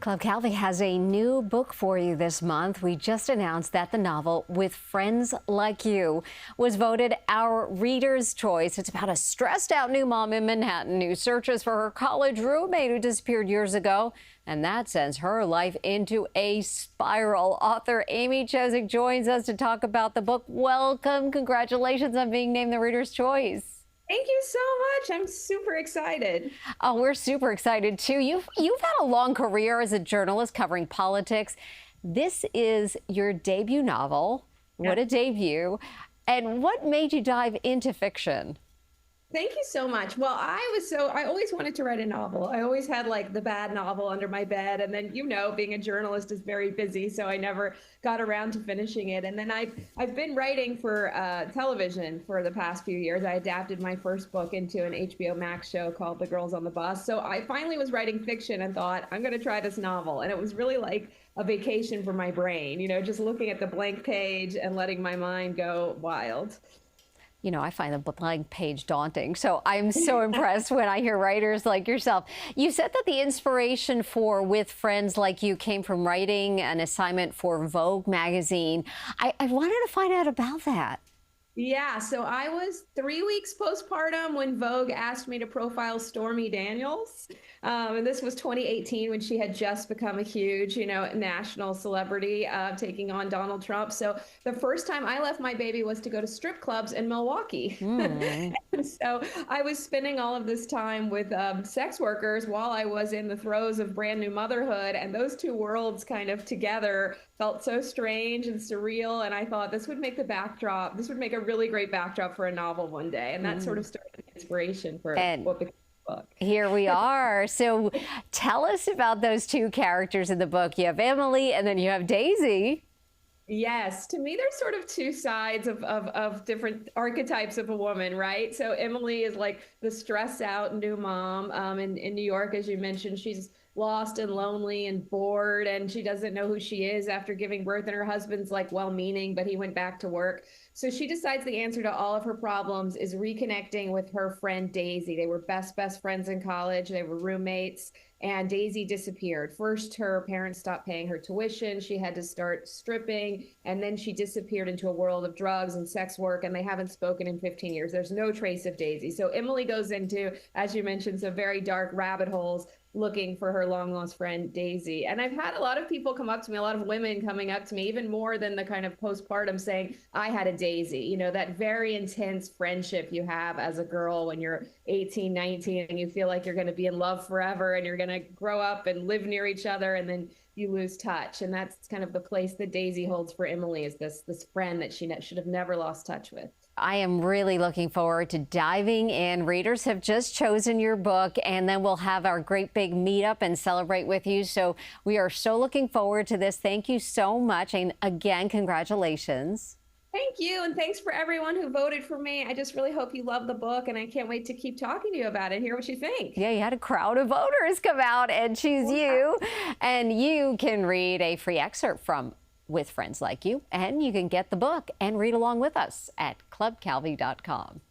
Club Calvi has a new book for you this month. We just announced that the novel With Friends Like You was voted our reader's choice. It's about a stressed out new mom in Manhattan who searches for her college roommate who disappeared years ago, and that sends her life into a spiral. Author Amy Chozick joins us to talk about the book. Welcome. Congratulations on being named the reader's choice. Thank you so much. I'm super excited. Oh, we're super excited too. You've had a long career as a journalist covering politics. This is your debut novel. What a debut. And what made you dive into fiction? Thank you so much. Well, I always wanted to write a novel. I always had like the bad novel under my bed. And then, being a journalist is very busy. So I never got around to finishing it. And then I've been writing for television for the past few years. I adapted my first book into an HBO Max show called The Girls on the Bus. So I finally was writing fiction and thought, I'm going to try this novel. And it was really like a vacation for my brain, just looking at the blank page and letting my mind go wild. I find the blank page daunting. So I'm so impressed when I hear writers like yourself. You said that the inspiration for With Friends Like You came from writing an assignment for Vogue magazine. I wanted to find out about that. Yeah, so I was 3 weeks postpartum when Vogue asked me to profile Stormy Daniels. And this was 2018 when she had just become a huge, national celebrity, taking on Donald Trump. So the first time I left my baby was to go to strip clubs in Milwaukee. And so I was spending all of this time with sex workers while I was in the throes of brand new motherhood. And those two worlds kind of together felt so strange and surreal. And I thought this would make a really great backdrop for a novel one day. And that sort of started the inspiration for what became the book. Here we are. So tell us about those two characters in the book. You have Emily and then you have Daisy. Yes, to me, there's sort of two sides of different archetypes of a woman, right? So Emily is like the stressed out new mom in New York, as you mentioned. She's lost and lonely and bored, and she doesn't know who she is after giving birth, and her husband's like well-meaning, but he went back to work. So she decides the answer to all of her problems is reconnecting with her friend Daisy. They were best friends in college. They were roommates, and Daisy disappeared. First, her parents stopped paying her tuition. She had to start stripping, and then she disappeared into a world of drugs and sex work, and they haven't spoken in 15 years. There's no trace of Daisy. So Emily goes into, as you mentioned, some very dark rabbit holes looking for her long-lost friend, Daisy. And I've had a lot of people come up to me, a lot of women coming up to me, even more than the kind of postpartum, saying, I had a Daisy. That very intense friendship you have as a girl when you're 18, 19, and you feel like you're going to be in love forever and you're going to grow up and live near each other, and then you lose touch. And that's kind of the place that Daisy holds for Emily, is this friend that she should have never lost touch with. I am really looking forward to diving in. Readers have just chosen your book, and then we'll have our great big meetup and celebrate with you. So we are so looking forward to this. Thank you so much. And again, congratulations. Thank you. And thanks for everyone who voted for me. I just really hope you love the book, and I can't wait to keep talking to you about it and hear what you think. Yeah, you had a crowd of voters come out and choose you. And you can read a free excerpt from With Friends Like You, and you can get the book and read along with us at clubcalvi.com.